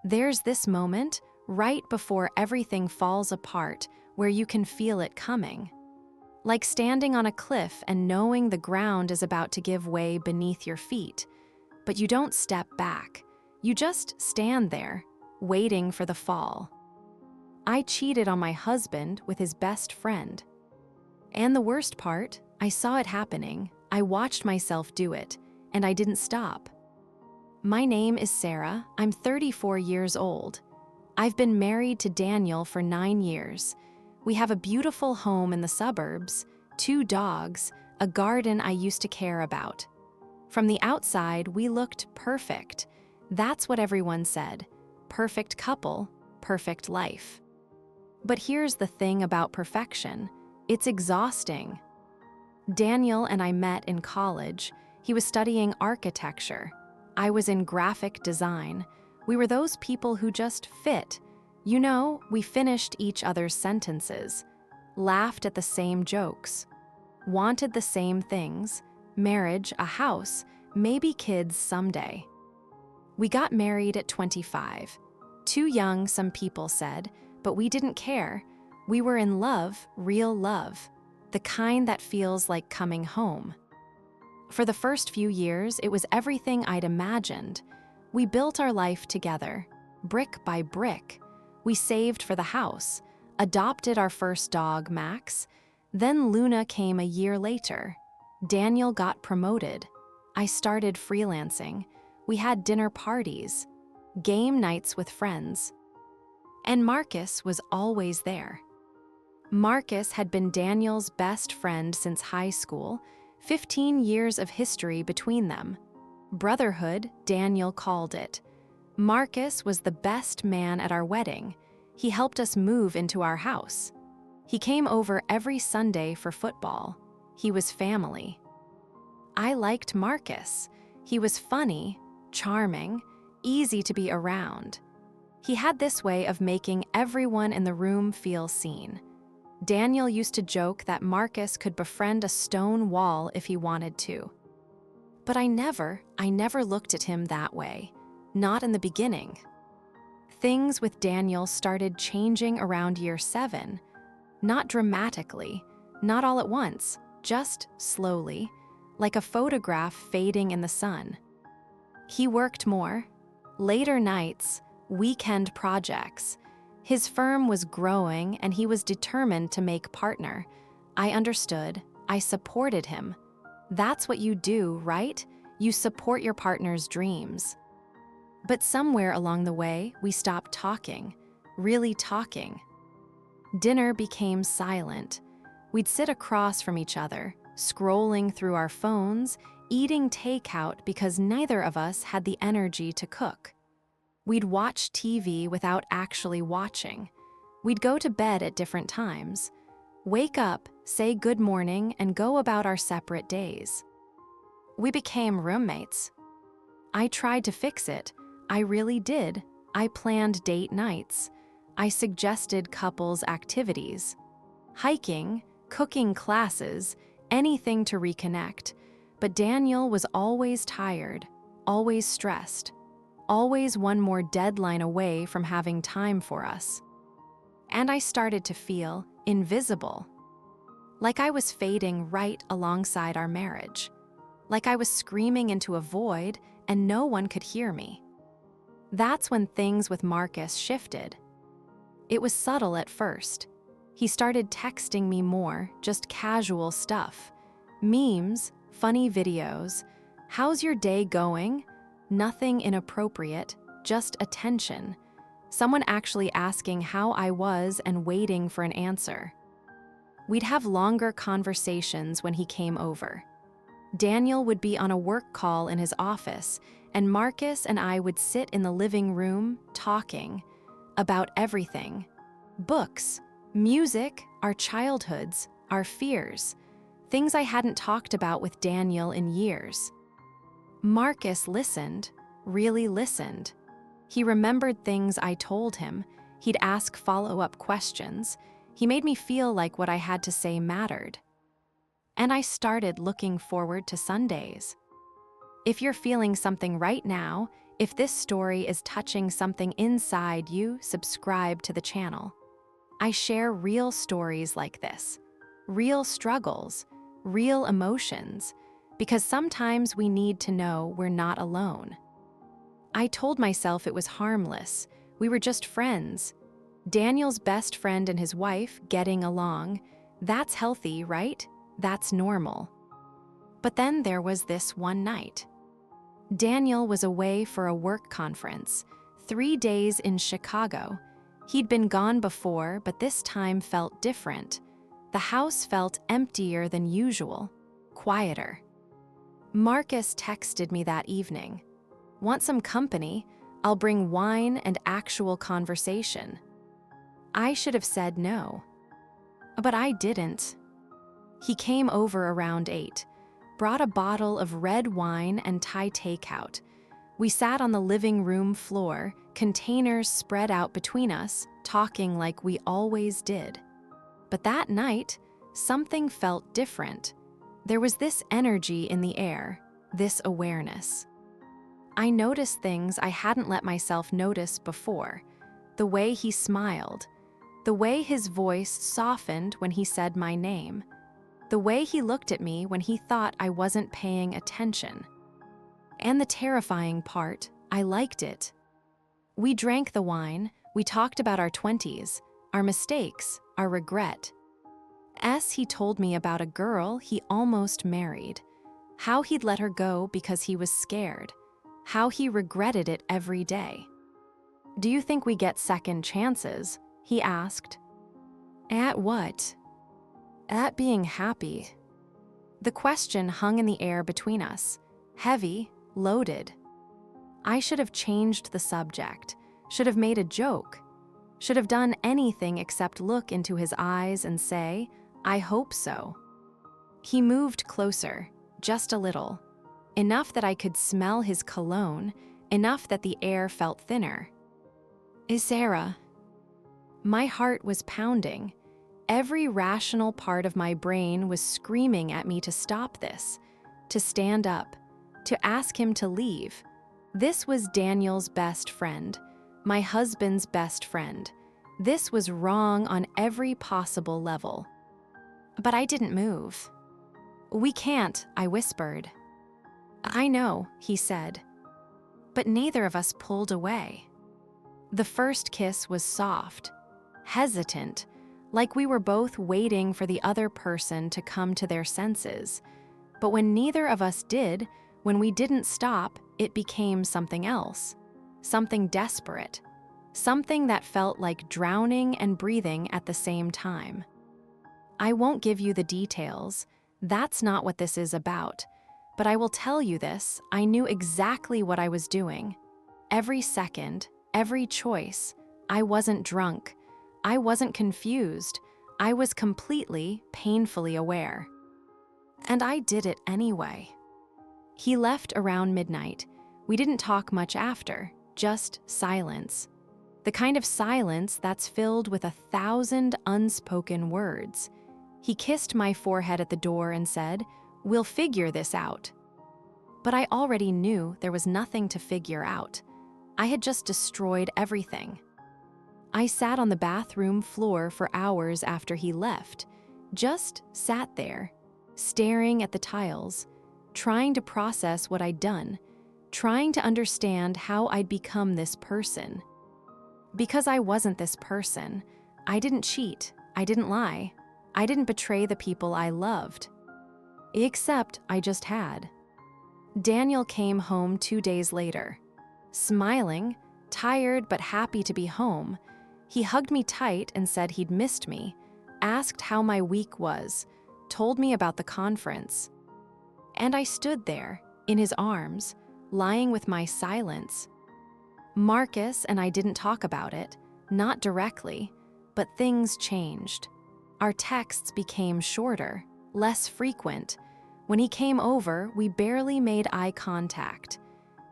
There's this moment, right before everything falls apart, where you can feel it coming. Like standing on a cliff and knowing the ground is about to give way beneath your feet. But you don't step back. You just stand there, waiting for the fall. I cheated on my husband with his best friend. And the worst part, I saw it happening, I watched myself do it, and I didn't stop. My name is Sarah, I'm 34 years old. I've been married to Daniel for 9 years. We have a beautiful home in the suburbs, 2 dogs, a garden I used to care about. From the outside, we looked perfect. That's what everyone said. Perfect couple, perfect life. But here's the thing about perfection. It's exhausting. Daniel and I met in college. He was studying architecture. I was in graphic design. We were those people who just fit. You know, we finished each other's sentences, laughed at the same jokes, wanted the same things, marriage, a house, maybe kids someday. We got married at 25. Too young, some people said, but we didn't care. We were in love, real love, the kind that feels like coming home. For the first few years, it was everything I'd imagined. We built our life together, brick by brick. We saved for the house, adopted our first dog, Max. Then Luna came a year later. Daniel got promoted. I started freelancing. We had dinner parties, game nights with friends. And Marcus was always there. Marcus had been Daniel's best friend since high school, 15 years of history between them. Brotherhood, Daniel called it. Marcus was the best man at our wedding. He helped us move into our house. He came over every Sunday for football. He was family. I liked Marcus. He was funny, charming, easy to be around. He had this way of making everyone in the room feel seen. Daniel used to joke that Marcus could befriend a stone wall if he wanted to. But I never looked at him that way. Not in the beginning. Things with Daniel started changing around year 7. Not dramatically, not all at once, just slowly, like a photograph fading in the sun. He worked more, later nights, weekend projects. His firm was growing and he was determined to make partner. I understood, I supported him. That's what you do, right? You support your partner's dreams. But somewhere along the way, we stopped talking, really talking. Dinner became silent. We'd sit across from each other, scrolling through our phones, eating takeout because neither of us had the energy to cook. We'd watch TV without actually watching. We'd go to bed at different times, wake up, say good morning, and go about our separate days. We became roommates. I tried to fix it. I really did. I planned date nights. I suggested couples activities. Hiking, cooking classes, anything to reconnect. But Daniel was always tired, always stressed, always one more deadline away from having time for us. And I started to feel invisible. Like I was fading right alongside our marriage. Like I was screaming into a void and no one could hear me. That's when things with Marcus shifted. It was subtle at first. He started texting me more, just casual stuff. Memes, funny videos. How's your day going? Nothing inappropriate, just attention. Someone actually asking how I was and waiting for an answer. We'd have longer conversations when he came over. Daniel would be on a work call in his office, and Marcus and I would sit in the living room, talking about everything. Books, music, our childhoods, our fears, things I hadn't talked about with Daniel in years. Marcus listened, really listened. He remembered things I told him. He'd ask follow-up questions. He made me feel like what I had to say mattered. And I started looking forward to Sundays. If you're feeling something right now, If this story is touching something inside you, subscribe to the channel. I share real stories like this, real struggles, real emotions, because sometimes we need to know we're not alone. I told myself it was harmless. We were just friends. Daniel's best friend and his wife getting along. That's healthy, right? That's normal. But then there was this one night. Daniel was away for a work conference, 3 days in Chicago. He'd been gone before, but this time felt different. The house felt emptier than usual, quieter. Marcus texted me that evening. Want some company? I'll bring wine and actual conversation. I should have said no. But I didn't. He came over around 8, brought a bottle of red wine and Thai takeout. We sat on the living room floor, containers spread out between us, talking like we always did. But that night, something felt different. There was this energy in the air, this awareness. I noticed things I hadn't let myself notice before. The way he smiled, the way his voice softened when he said my name, the way he looked at me when he thought I wasn't paying attention. And the terrifying part, I liked it. We drank the wine, we talked about our 20s, our mistakes, our regret. He told me about a girl he almost married, how he'd let her go because he was scared, how he regretted it every day. Do you think we get second chances? He asked. At what? At being happy. The question hung in the air between us, heavy, loaded. I should have changed the subject, should have made a joke, should have done anything except look into his eyes and say, I hope so. He moved closer, just a little, enough that I could smell his cologne, enough that the air felt thinner. Sarah. My heart was pounding. Every rational part of my brain was screaming at me to stop this, to stand up, to ask him to leave. This was Daniel's best friend, my husband's best friend. This was wrong on every possible level. But I didn't move. We can't, I whispered. I know, he said. But neither of us pulled away. The first kiss was soft, hesitant, like we were both waiting for the other person to come to their senses. But when neither of us did, when we didn't stop, it became something else, something desperate, something that felt like drowning and breathing at the same time. I won't give you the details. That's not what this is about. But I will tell you this, I knew exactly what I was doing. Every second, every choice. I wasn't drunk. I wasn't confused. I was completely, painfully aware. And I did it anyway. He left around midnight. We didn't talk much after, just silence. The kind of silence that's filled with 1,000 unspoken words. He kissed my forehead at the door and said, We'll figure this out. But I already knew there was nothing to figure out. I had just destroyed everything. I sat on the bathroom floor for hours after he left, just sat there, staring at the tiles, trying to process what I'd done, trying to understand how I'd become this person. Because I wasn't this person, I didn't cheat, I didn't lie, I didn't betray the people I loved. Except I just had. Daniel came home 2 days later. Smiling, tired but happy to be home, he hugged me tight and said he'd missed me, asked how my week was, told me about the conference. And I stood there, in his arms, lying with my silence. Marcus and I didn't talk about it, not directly, but things changed. Our texts became shorter, less frequent. When he came over, we barely made eye contact.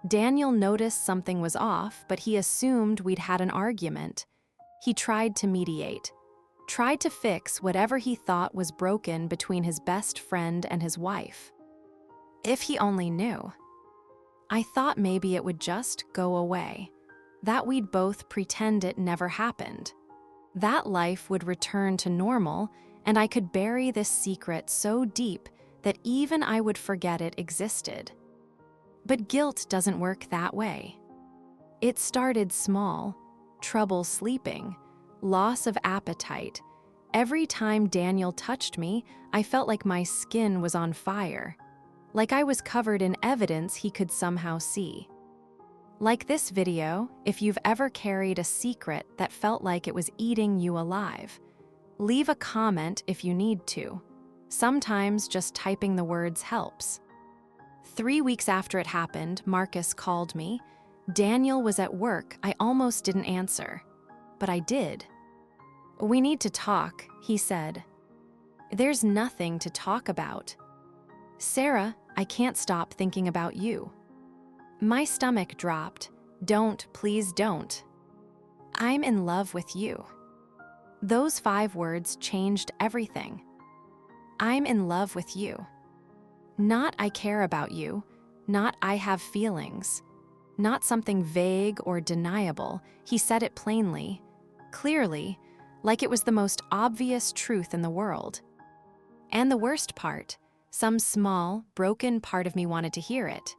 Daniel noticed something was off, but he assumed we'd had an argument. He tried to mediate, tried to fix whatever he thought was broken between his best friend and his wife. If he only knew. I thought maybe it would just go away, that we'd both pretend it never happened. That life would return to normal, and I could bury this secret so deep that even I would forget it existed. But guilt doesn't work that way. It started small: trouble sleeping, loss of appetite. Every time Daniel touched me, I felt like my skin was on fire, like I was covered in evidence he could somehow see. Like this video, if you've ever carried a secret that felt like it was eating you alive, leave a comment if you need to. Sometimes just typing the words helps. 3 weeks after it happened, Marcus called me. Daniel was at work. I almost didn't answer, but I did. "We need to talk," he said. "There's nothing to talk about." "Sarah, I can't stop thinking about you." My stomach dropped. "Don't, please don't." "I'm in love with you." Those 5 words changed everything. I'm in love with you. Not "I care about you," not "I have feelings," not something vague or deniable. He said it plainly, clearly, like it was the most obvious truth in the world. And the worst part, some small, broken part of me wanted to hear it.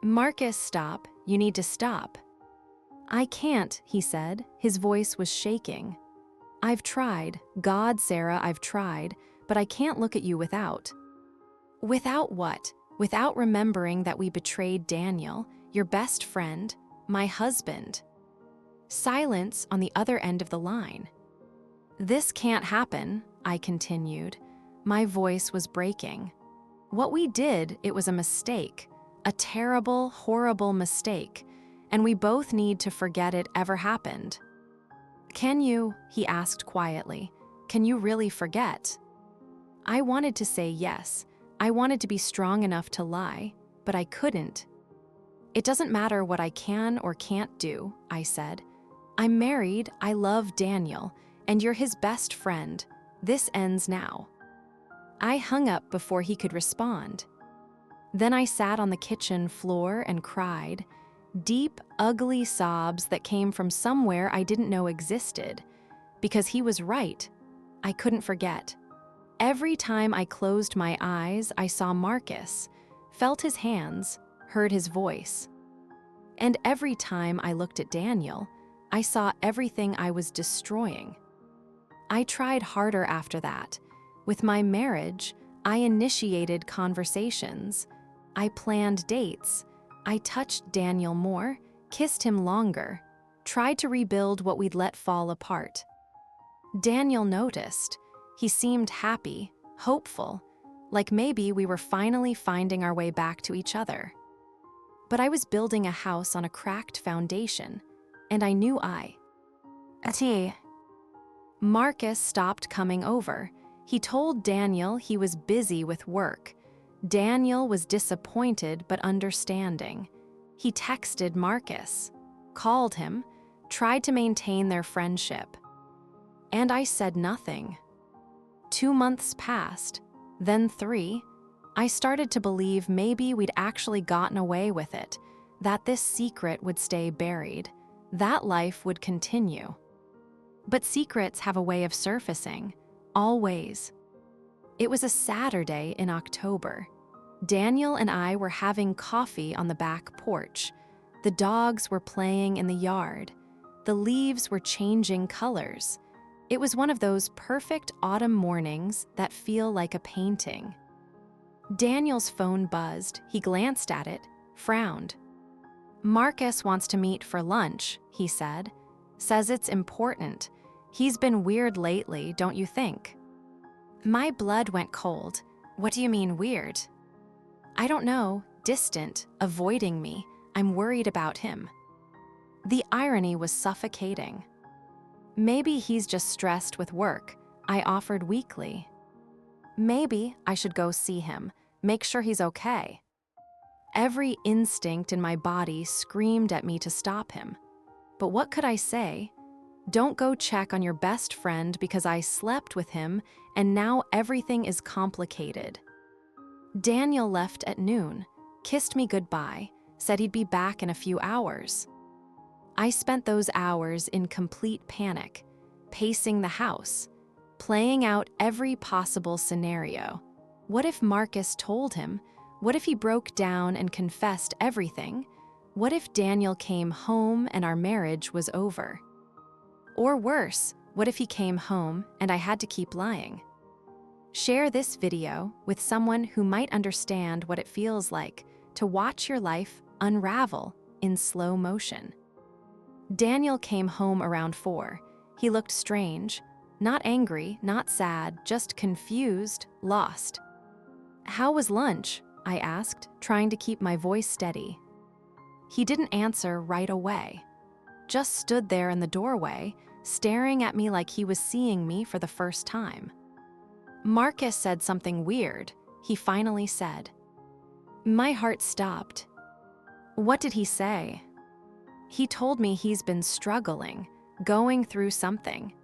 "Marcus, stop. You need to stop." "I can't," he said. His voice was shaking. "I've tried. God, Sarah, I've tried, but I can't look at you without." "Without what?" "Without remembering that we betrayed Daniel, your best friend, my husband." Silence on the other end of the line. "This can't happen," I continued. My voice was breaking. "What we did, it was a mistake, a terrible, horrible mistake, and we both need to forget it ever happened." "Can you?" he asked quietly. "Can you really forget?" I wanted to say yes. I wanted to be strong enough to lie, but I couldn't. "It doesn't matter what I can or can't do," I said. "I'm married, I love Daniel, and you're his best friend. This ends now." I hung up before he could respond. Then I sat on the kitchen floor and cried, deep, ugly sobs that came from somewhere I didn't know existed. Because he was right. I couldn't forget. Every time I closed my eyes, I saw Marcus, felt his hands, heard his voice. And every time I looked at Daniel, I saw everything I was destroying. I tried harder after that. With my marriage, I initiated conversations. I planned dates. I touched Daniel more, kissed him longer, tried to rebuild what we'd let fall apart. Daniel noticed. He seemed happy, hopeful, like maybe we were finally finding our way back to each other. But I was building a house on a cracked foundation, and I knew Marcus stopped coming over. He told Daniel he was busy with work. Daniel was disappointed but understanding. He texted Marcus, called him, tried to maintain their friendship. And I said nothing. 2 months passed, then 3. I started to believe maybe we'd actually gotten away with it, that this secret would stay buried, that life would continue. But secrets have a way of surfacing, always. It was a Saturday in October. Daniel and I were having coffee on the back porch. The dogs were playing in the yard. The leaves were changing colors. It was one of those perfect autumn mornings that feel like a painting. Daniel's phone buzzed. He glanced at it, frowned. "Marcus wants to meet for lunch," he said. "Says it's important. He's been weird lately, don't you think?" My blood went cold. "What do you mean weird?" "I don't know. Distant, avoiding me. I'm worried about him." The irony was suffocating. "Maybe he's just stressed with work," I offered weakly. "Maybe I should go see him, make sure he's okay." Every instinct in my body screamed at me to stop him. But what could I say? Don't go check on your best friend because I slept with him and now everything is complicated. Daniel left at noon, kissed me goodbye, said he'd be back in a few hours. I spent those hours in complete panic, pacing the house, playing out every possible scenario. What if Marcus told him? What if he broke down and confessed everything? What if Daniel came home and our marriage was over? Or worse, what if he came home and I had to keep lying? Share this video with someone who might understand what it feels like to watch your life unravel in slow motion. Daniel came home around 4. He looked strange, not angry, not sad, just confused, lost. "How was lunch?" I asked, trying to keep my voice steady. He didn't answer right away, just stood there in the doorway, staring at me like he was seeing me for the first time. "Marcus said something weird," he finally said. My heart stopped. "What did he say?" "He told me he's been struggling, going through something.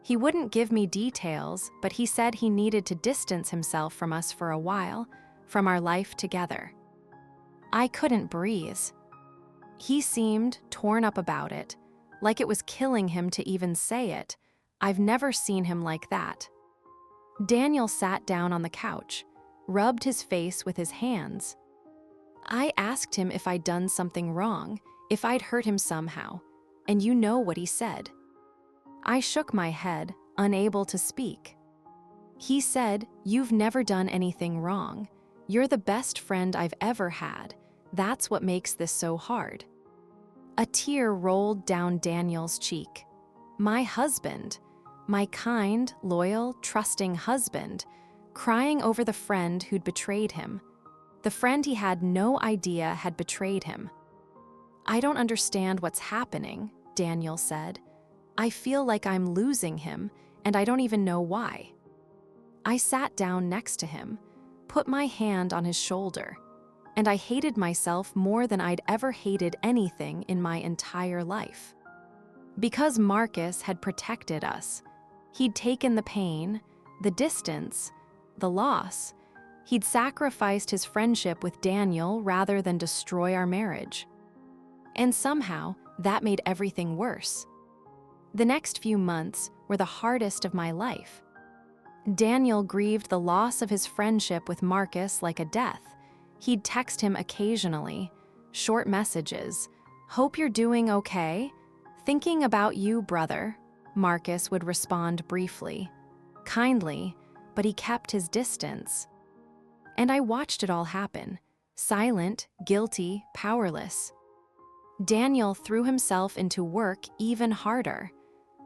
He wouldn't give me details, but he said he needed to distance himself from us for a while, from our life together." I couldn't breathe. He seemed torn up about it, like it was killing him to even say it. I've never seen him like that. Daniel sat down on the couch, rubbed his face with his hands. I asked him if I'd done something wrong, if I'd hurt him somehow, and you know what he said. I shook my head, unable to speak. He said, "You've never done anything wrong. You're the best friend I've ever had. That's what makes this so hard." A tear rolled down Daniel's cheek. My husband, my kind, loyal, trusting husband, crying over the friend who'd betrayed him. The friend he had no idea had betrayed him. "I don't understand what's happening," Daniel said. "I feel like I'm losing him, and I don't even know why." I sat down next to him, put my hand on his shoulder, and I hated myself more than I'd ever hated anything in my entire life. Because Marcus had protected us. He'd taken the pain, the distance, the loss. He'd sacrificed his friendship with Daniel rather than destroy our marriage. And somehow, that made everything worse. The next few months were the hardest of my life. Daniel grieved the loss of his friendship with Marcus like a death. He'd text him occasionally, short messages. "Hope you're doing okay. Thinking about you, brother," Marcus would respond briefly, kindly, but he kept his distance. And I watched it all happen, silent, guilty, powerless. Daniel threw himself into work even harder.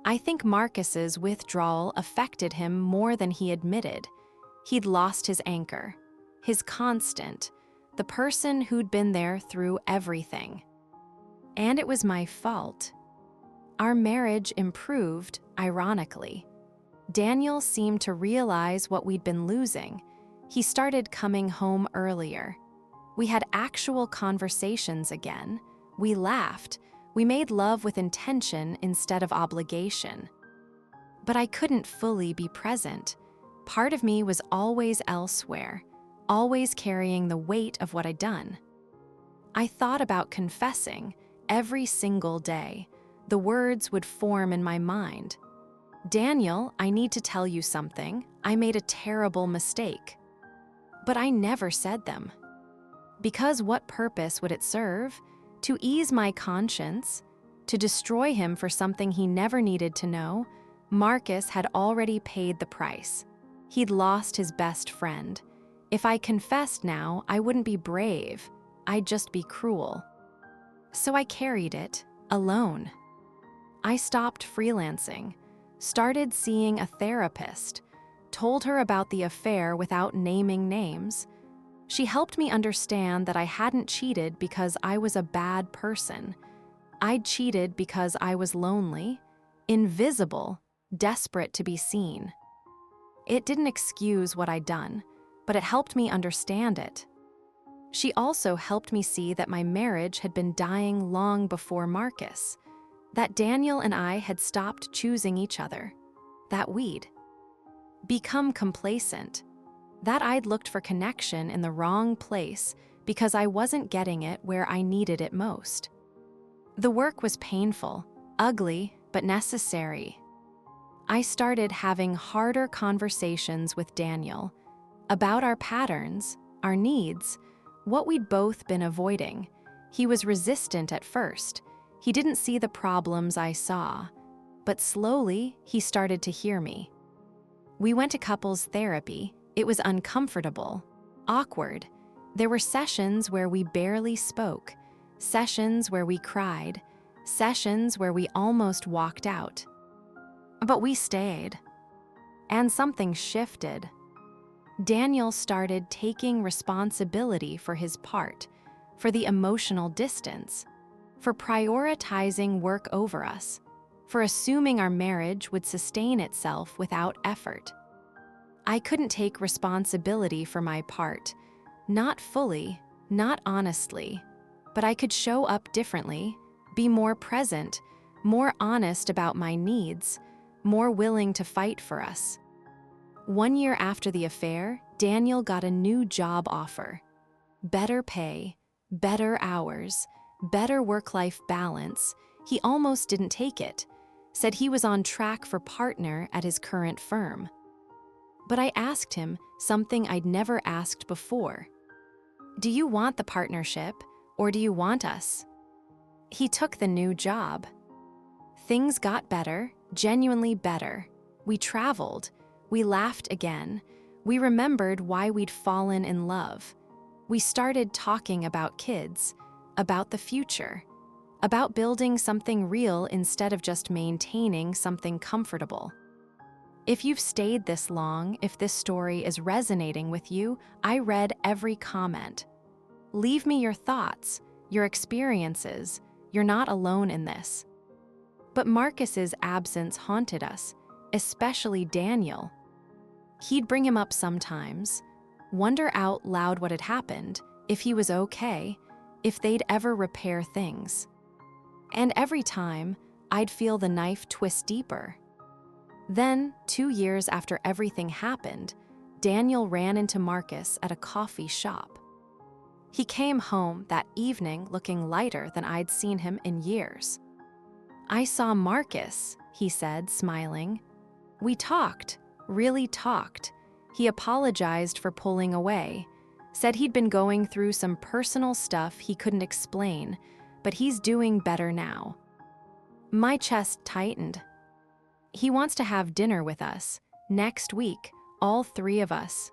I think Marcus's withdrawal affected him more than he admitted. He'd lost his anchor, his constant, the person who'd been there through everything. And it was my fault. Our marriage improved, ironically. Daniel seemed to realize what we'd been losing. He started coming home earlier. We had actual conversations again. We laughed. We made love with intention instead of obligation. But I couldn't fully be present. Part of me was always elsewhere, always carrying the weight of what I'd done. I thought about confessing every single day. The words would form in my mind. "Daniel, I need to tell you something. I made a terrible mistake." But I never said them. Because what purpose would it serve? To ease my conscience? To destroy him for something he never needed to know? Marcus had already paid the price. He'd lost his best friend. If I confessed now, I wouldn't be brave. I'd just be cruel. So I carried it, alone. I stopped freelancing, started seeing a therapist, told her about the affair without naming names. She helped me understand that I hadn't cheated because I was a bad person. I'd cheated because I was lonely, invisible, desperate to be seen. It didn't excuse what I'd done, but it helped me understand it. She also helped me see that my marriage had been dying long before Marcus, that Daniel and I had stopped choosing each other, that we'd become complacent, that I'd looked for connection in the wrong place, because I wasn't getting it where I needed it most. The work was painful, ugly, but necessary. I started having harder conversations with Daniel about our patterns, our needs, what we'd both been avoiding. He was resistant at first. He didn't see the problems I saw, but slowly he started to hear me. We went to couples therapy. It was uncomfortable, awkward. There were sessions where we barely spoke, sessions where we cried, sessions where we almost walked out. But we stayed. And something shifted. Daniel started taking responsibility for his part, for the emotional distance, for prioritizing work over us, for assuming our marriage would sustain itself without effort. I couldn't take responsibility for my part, not fully, not honestly, but I could show up differently, be more present, more honest about my needs, more willing to fight for us. 1 year after the affair, Daniel got a new job offer. Better pay, better hours, better work-life balance. He almost didn't take it, said he was on track for partner at his current firm. But I asked him something I'd never asked before. Do you want the partnership, or do you want us? He took the new job. Things got better, genuinely better. We traveled. We laughed again. We remembered why we'd fallen in love. We started talking about kids, about the future, about building something real instead of just maintaining something comfortable. If you've stayed this long, if this story is resonating with you, I read every comment. Leave me your thoughts, your experiences. You're not alone in this. But Marcus's absence haunted us, especially Daniel. He'd bring him up sometimes, wonder out loud what had happened, if he was okay, if they'd ever repair things. And every time, I'd feel the knife twist deeper. Then, 2 years after everything happened, Daniel ran into Marcus at a coffee shop. He came home that evening looking lighter than I'd seen him in years. I saw Marcus, he said, smiling. We talked, really talked. He apologized for pulling away, said he'd been going through some personal stuff he couldn't explain, but he's doing better now. My chest tightened. He wants to have dinner with us, next week, all 3 of us.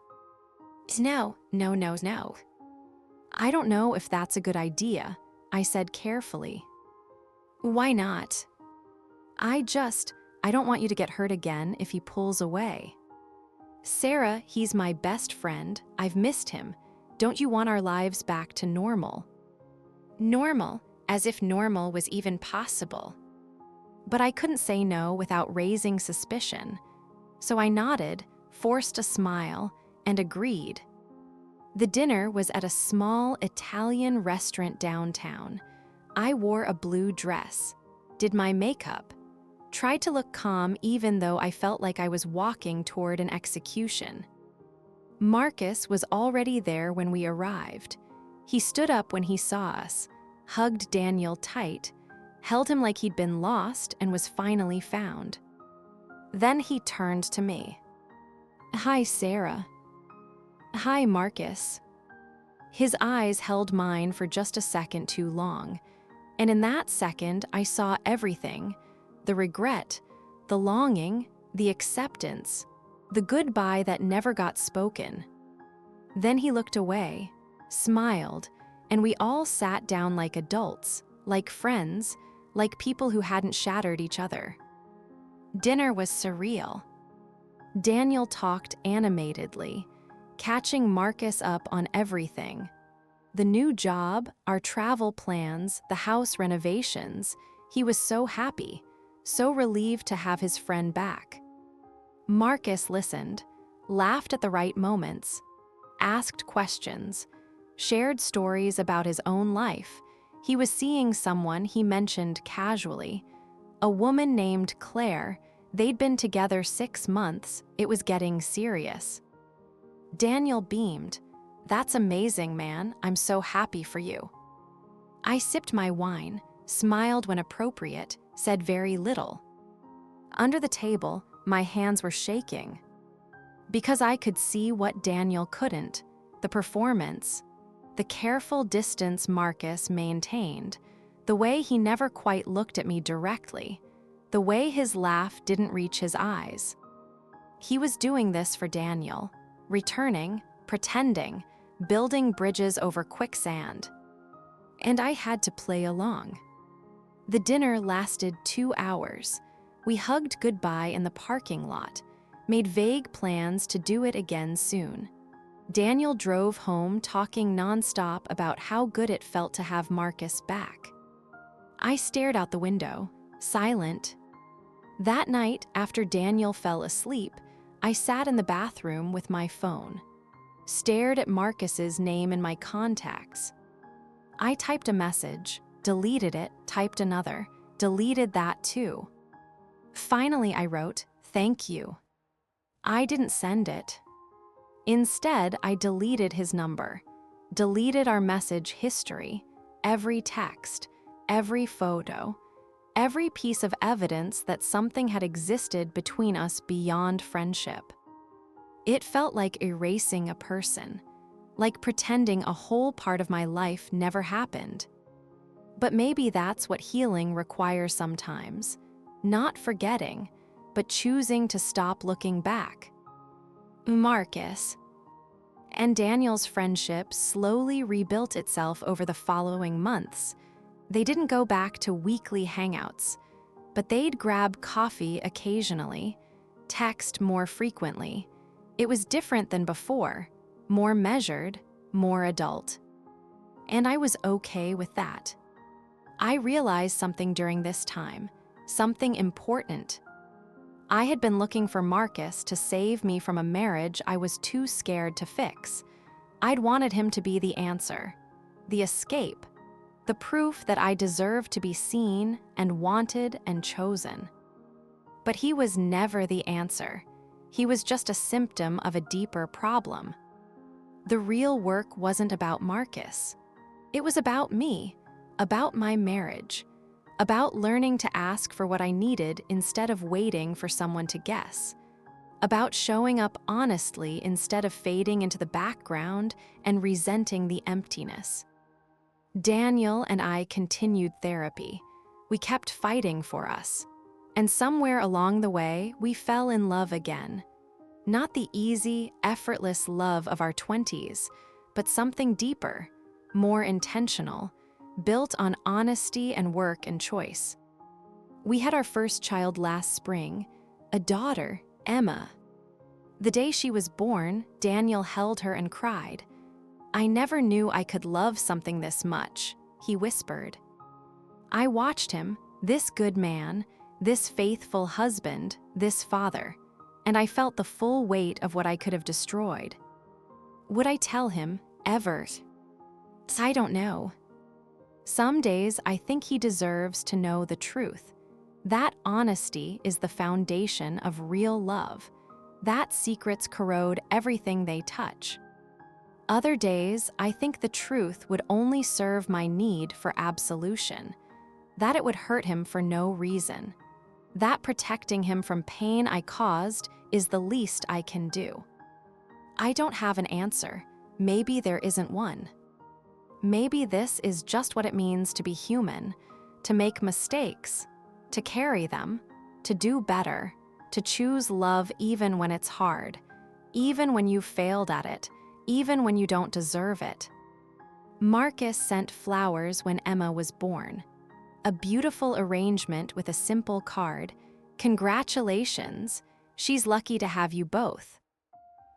No. I don't know if that's a good idea, I said carefully. Why not? I don't want you to get hurt again if he pulls away. Sarah, he's my best friend. I've missed him. Don't you want our lives back to normal? Normal, as if normal was even possible. But I couldn't say no without raising suspicion. So I nodded, forced a smile, and agreed. The dinner was at a small Italian restaurant downtown. I wore a blue dress, did my makeup, tried to look calm even though I felt like I was walking toward an execution. Marcus was already there when we arrived. He stood up when he saw us, hugged Daniel tight, held him like he'd been lost and was finally found. Then he turned to me. Hi, Sarah. Hi, Marcus. His eyes held mine for just a second too long, and in that second I saw everything. The regret, the longing, the acceptance, the goodbye that never got spoken. Then he looked away, smiled, and we all sat down like adults, like friends, like people who hadn't shattered each other. Dinner was surreal. Daniel talked animatedly, catching Marcus up on everything. The new job, our travel plans, the house renovations. He was so happy, so relieved to have his friend back. Marcus listened, laughed at the right moments, asked questions, shared stories about his own life. He was seeing someone he mentioned casually, a woman named Claire. They'd been together 6 months. It was getting serious. Daniel beamed, "That's amazing, man. I'm so happy for you." I sipped my wine, smiled when appropriate, said very little. Under the table, my hands were shaking. Because I could see what Daniel couldn't, the performance, the careful distance Marcus maintained, the way he never quite looked at me directly, the way his laugh didn't reach his eyes. He was doing this for Daniel, returning, pretending, building bridges over quicksand. And I had to play along. The dinner lasted 2 hours. We hugged goodbye in the parking lot, made vague plans to do it again soon. Daniel drove home talking nonstop about how good it felt to have Marcus back. I stared out the window, silent. That night, after Daniel fell asleep, I sat in the bathroom with my phone, stared at Marcus's name in my contacts. I typed a message, deleted it, typed another, deleted that too. Finally, I wrote, "Thank you." I didn't send it. Instead, I deleted his number, deleted our message history, every text, every photo, every piece of evidence that something had existed between us beyond friendship. It felt like erasing a person, like pretending a whole part of my life never happened. But maybe that's what healing requires sometimes, not forgetting, but choosing to stop looking back. Marcus and Daniel's friendship slowly rebuilt itself over the following months. They didn't go back to weekly hangouts, but they'd grab coffee occasionally, text more frequently. It was different than before, more measured, more adult. And I was okay with that. I realized something during this time, something important. I had been looking for Marcus to save me from a marriage I was too scared to fix. I'd wanted him to be the answer, the escape, the proof that I deserved to be seen and wanted and chosen. But he was never the answer. He was just a symptom of a deeper problem. The real work wasn't about Marcus. It was about me, about my marriage, about learning to ask for what I needed instead of waiting for someone to guess, about showing up honestly instead of fading into the background and resenting the emptiness. Daniel and I continued therapy. We kept fighting for us. And somewhere along the way, we fell in love again. Not the easy, effortless love of our 20s, but something deeper, more intentional, built on honesty and work and choice. We had our first child last spring, a daughter, Emma. The day she was born, Daniel held her and cried. "I never knew I could love something this much," he whispered. I watched him, this good man, this faithful husband, this father, and I felt the full weight of what I could have destroyed. Would I tell him, ever? I don't know. Some days I think he deserves to know the truth. That honesty is the foundation of real love. That secrets corrode everything they touch. Other days, I think the truth would only serve my need for absolution, that it would hurt him for no reason, that protecting him from pain I caused is the least I can do. I don't have an answer. Maybe there isn't one. Maybe this is just what it means to be human, to make mistakes, to carry them, to do better, to choose love even when it's hard, even when you've failed at it, even when you don't deserve it. Marcus sent flowers when Emma was born. A beautiful arrangement with a simple card. "Congratulations, she's lucky to have you both."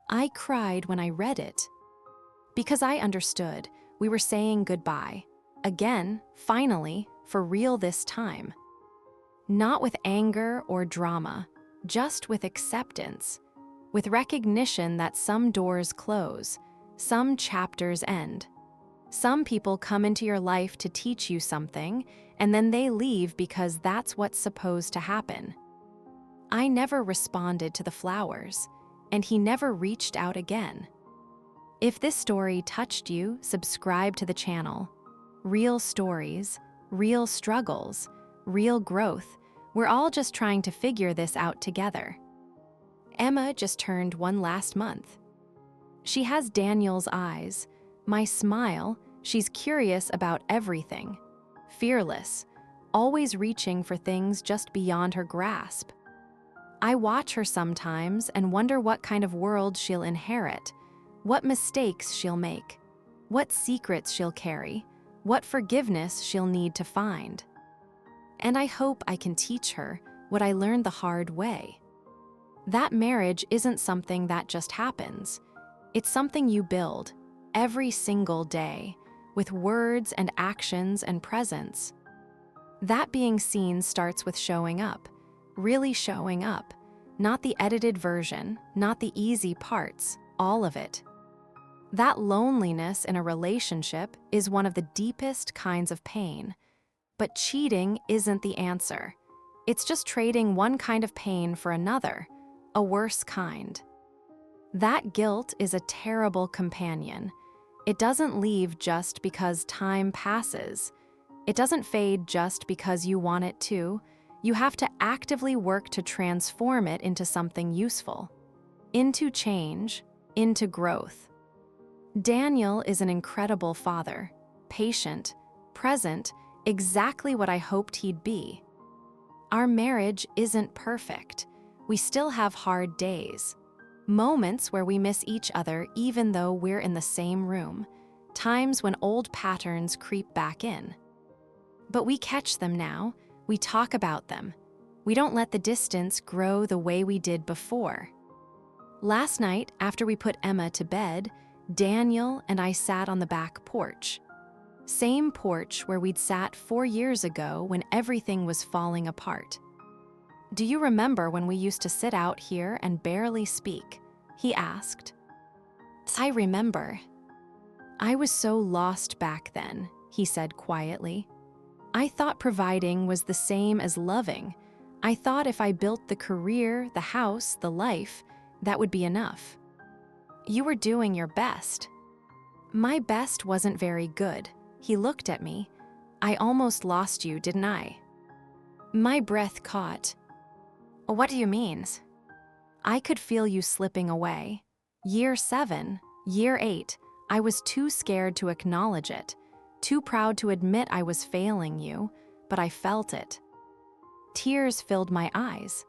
I cried when I read it. Because I understood, we were saying goodbye. Again, finally, for real this time. Not with anger or drama, just with acceptance, with recognition that some doors close, some chapters end. Some people come into your life to teach you something, and then they leave because that's what's supposed to happen. I never responded to the flowers, and he never reached out again. If this story touched you, subscribe to the channel. Real stories, real struggles, real growth. We're all just trying to figure this out together. Emma just turned 1 last month. She has Daniel's eyes, my smile. She's curious about everything. Fearless, always reaching for things just beyond her grasp. I watch her sometimes and wonder what kind of world she'll inherit, what mistakes she'll make, what secrets she'll carry, what forgiveness she'll need to find. And I hope I can teach her what I learned the hard way. That marriage isn't something that just happens. It's something you build every single day with words and actions and presence. That being seen starts with showing up, really showing up, not the edited version, not the easy parts, all of it. That loneliness in a relationship is one of the deepest kinds of pain. But cheating isn't the answer. It's just trading one kind of pain for another, a worse kind. That guilt is a terrible companion. It doesn't leave just because time passes. It doesn't fade just because you want it to. You have to actively work to transform it into something useful, into change, into growth. Daniel is an incredible father, patient, present, exactly what I hoped he'd be. Our marriage isn't perfect. We still have hard days, moments where we miss each other even though we're in the same room, times when old patterns creep back in. But we catch them now, we talk about them. We don't let the distance grow the way we did before. Last night, after we put Emma to bed, Daniel and I sat on the back porch. Same porch where we'd sat 4 years ago when everything was falling apart. "Do you remember when we used to sit out here and barely speak?" he asked. "I remember. I was so lost back then," he said quietly. "I thought providing was the same as loving. I thought if I built the career, the house, the life, that would be enough. You were doing your best." "My best wasn't very good." He looked at me. "I almost lost you, didn't I?" My breath caught. "What do you mean?" "I could feel you slipping away. Year 7, year 8, I was too scared to acknowledge it, too proud to admit I was failing you, but I felt it." Tears filled my eyes.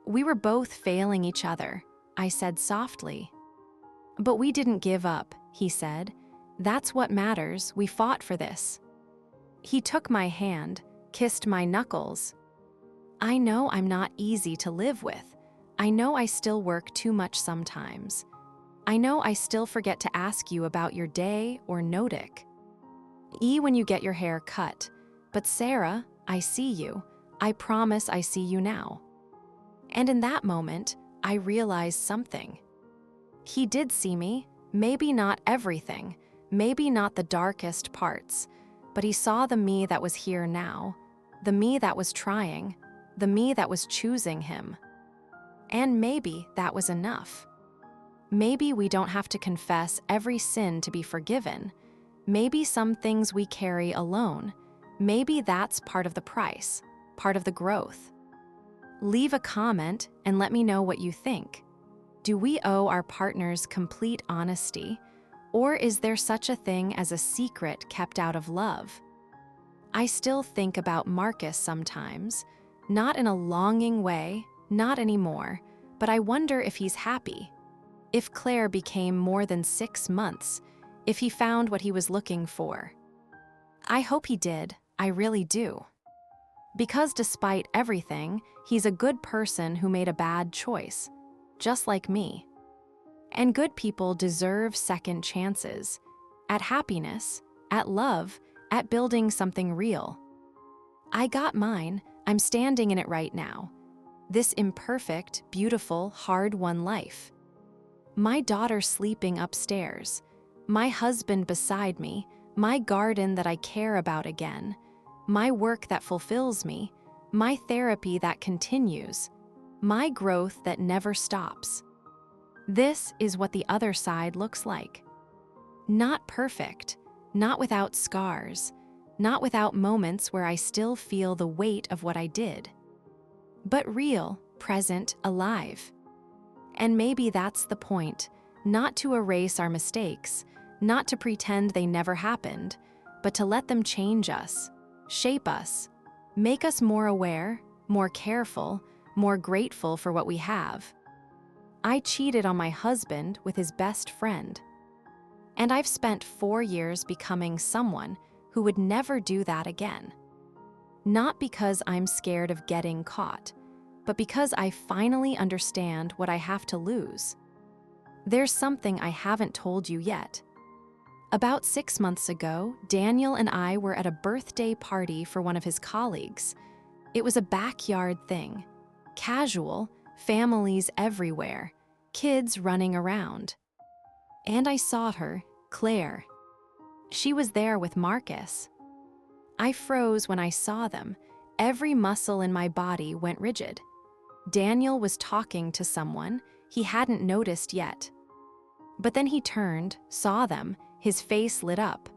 "We were both failing each other," I said softly. "But we didn't give up," he said. "That's what matters. We fought for this." He took my hand, kissed my knuckles. "I know I'm not easy to live with. I know I still work too much sometimes. I know I still forget to ask you about your day or Notic. When you get your hair cut. But Sarah, I see you. I promise I see you now." And in that moment, I realized something. He did see me, maybe not everything, maybe not the darkest parts, but he saw the me that was here now, the me that was trying, the me that was choosing him. And maybe that was enough. Maybe we don't have to confess every sin to be forgiven. Maybe some things we carry alone. Maybe that's part of the price, part of the growth. Leave a comment and let me know what you think. Do we owe our partners complete honesty? Or is there such a thing as a secret kept out of love? I still think about Marcus sometimes, not in a longing way, not anymore, but I wonder if he's happy. If Claire became more than 6 months, if he found what he was looking for. I hope he did, I really do. Because despite everything, he's a good person who made a bad choice, just like me. And good people deserve second chances, at happiness, at love, at building something real. I got mine, I'm standing in it right now. This imperfect, beautiful, hard-won life. My daughter sleeping upstairs, my husband beside me, my garden that I care about again, my work that fulfills me, my therapy that continues, my growth that never stops. This is what the other side looks like. Not perfect, not without scars, not without moments where I still feel the weight of what I did, but real, present, alive. And maybe that's the point, not to erase our mistakes, not to pretend they never happened, but to let them change us, shape us, make us more aware, more careful, more grateful for what we have. I cheated on my husband with his best friend. And I've spent 4 years becoming someone who would never do that again. Not because I'm scared of getting caught, but because I finally understand what I have to lose. There's something I haven't told you yet. About 6 months ago, Daniel and I were at a birthday party for one of his colleagues. It was a backyard thing. Casual, families everywhere, kids running around. And I saw her, Claire. She was there with Marcus. I froze when I saw them. Every muscle in my body went rigid. Daniel was talking to someone he hadn't noticed yet. But then he turned, saw them, his face lit up.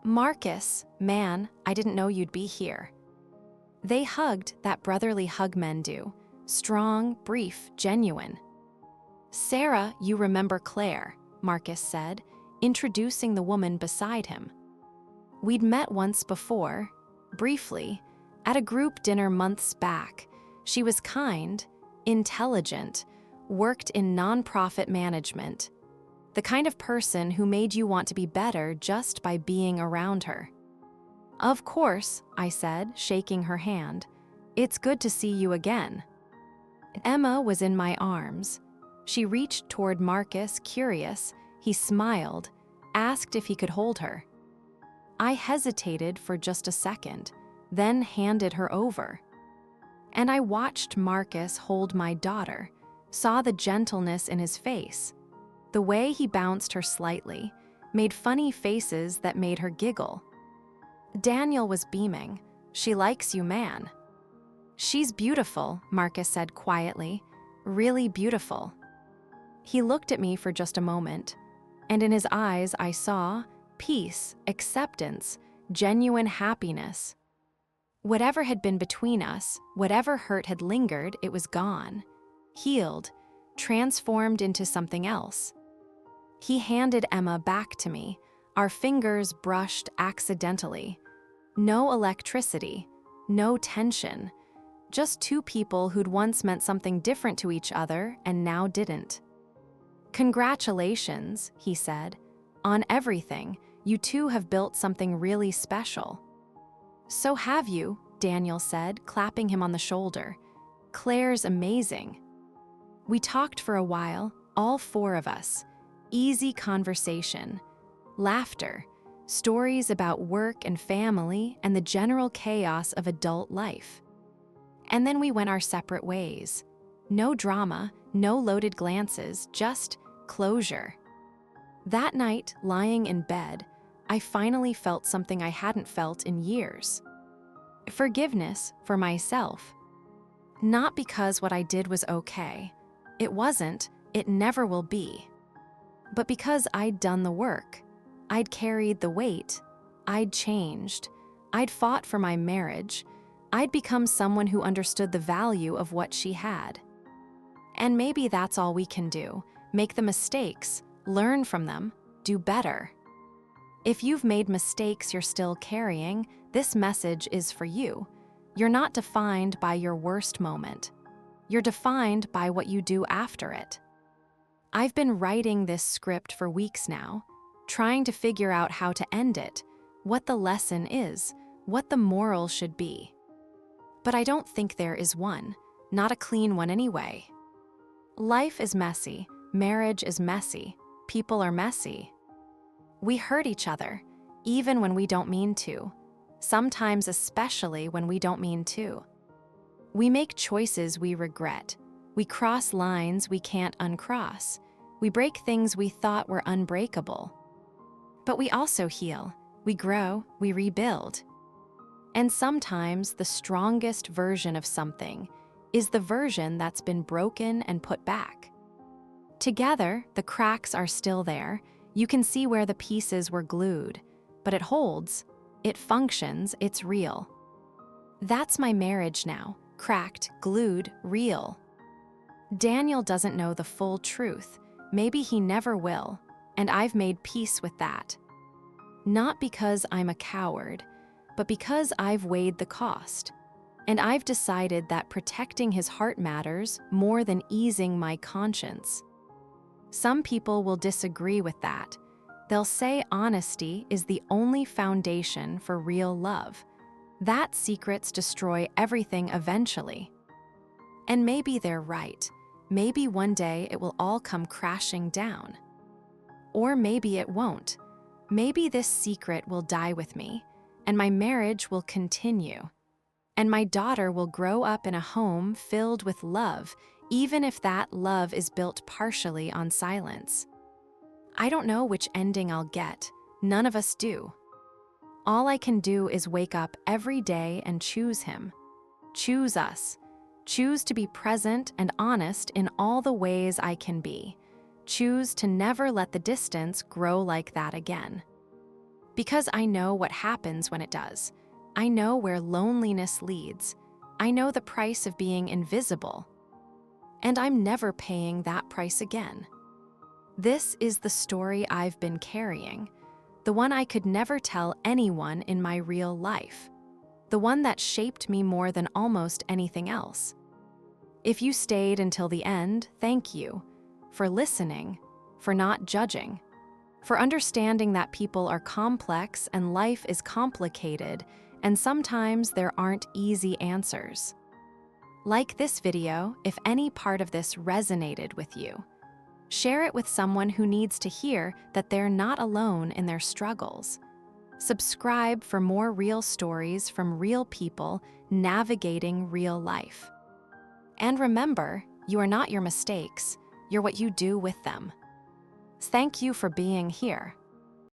"Marcus, man, I didn't know you'd be here." They hugged that brotherly hug men do. Strong, brief, genuine. "Sarah, you remember Claire," Marcus said, introducing the woman beside him. We'd met once before, briefly, at a group dinner months back. She was kind, intelligent, worked in nonprofit management. The kind of person who made you want to be better just by being around her. "Of course," I said, shaking her hand. "It's good to see you again." Emma was in my arms. She reached toward Marcus, curious. He smiled, asked if he could hold her. I hesitated for just a second, then handed her over. And I watched Marcus hold my daughter, saw the gentleness in his face, the way he bounced her slightly, made funny faces that made her giggle. Daniel was beaming. "She likes you, man." "She's beautiful," Marcus said quietly. "Really beautiful." He looked at me for just a moment, and in his eyes I saw peace, acceptance, genuine happiness. Whatever had been between us, whatever hurt had lingered, it was gone, healed, transformed into something else. He handed Emma back to me, our fingers brushed accidentally. No electricity, no tension, just two people who'd once meant something different to each other and now didn't. "Congratulations," he said, "on everything. You two have built something really special." "So have you," Daniel said, clapping him on the shoulder. "Claire's amazing." We talked for a while, all four of us. Easy conversation, laughter, stories about work and family and the general chaos of adult life. And then we went our separate ways. No drama, no loaded glances, just closure. That night, lying in bed, I finally felt something I hadn't felt in years. Forgiveness for myself. Not because what I did was okay. It wasn't, it never will be. But because I'd done the work. I'd carried the weight. I'd changed. I'd fought for my marriage. I'd become someone who understood the value of what she had. And maybe that's all we can do. Make the mistakes, learn from them, do better. If you've made mistakes you're still carrying, this message is for you. You're not defined by your worst moment. You're defined by what you do after it. I've been writing this script for weeks now, trying to figure out how to end it, what the lesson is, what the moral should be. But I don't think there is one, not a clean one anyway. Life is messy, marriage is messy, people are messy. We hurt each other, even when we don't mean to, sometimes especially when we don't mean to. We make choices we regret. We cross lines we can't uncross. We break things we thought were unbreakable. But we also heal, we grow, we rebuild. And sometimes the strongest version of something is the version that's been broken and put back. Together, the cracks are still there. You can see where the pieces were glued, but it holds, it functions, it's real. That's my marriage now, cracked, glued, real. Daniel doesn't know the full truth. Maybe he never will, and I've made peace with that. Not because I'm a coward, but because I've weighed the cost. And I've decided that protecting his heart matters more than easing my conscience. Some people will disagree with that. They'll say honesty is the only foundation for real love. That secrets destroy everything eventually. And maybe they're right. Maybe one day it will all come crashing down. Or maybe it won't. Maybe this secret will die with me, and my marriage will continue. And my daughter will grow up in a home filled with love, even if that love is built partially on silence. I don't know which ending I'll get. None of us do. All I can do is wake up every day and choose him. Choose us. Choose to be present and honest in all the ways I can be. Choose to never let the distance grow like that again. Because I know what happens when it does. I know where loneliness leads. I know the price of being invisible. And I'm never paying that price again. This is the story I've been carrying, the one I could never tell anyone in my real life, the one that shaped me more than almost anything else. If you stayed until the end, thank you for listening, for not judging, for understanding that people are complex and life is complicated, and sometimes there aren't easy answers. Like this video if any part of this resonated with you. Share it with someone who needs to hear that they're not alone in their struggles. Subscribe for more real stories from real people navigating real life. And remember, you are not your mistakes, you're what you do with them. Thank you for being here.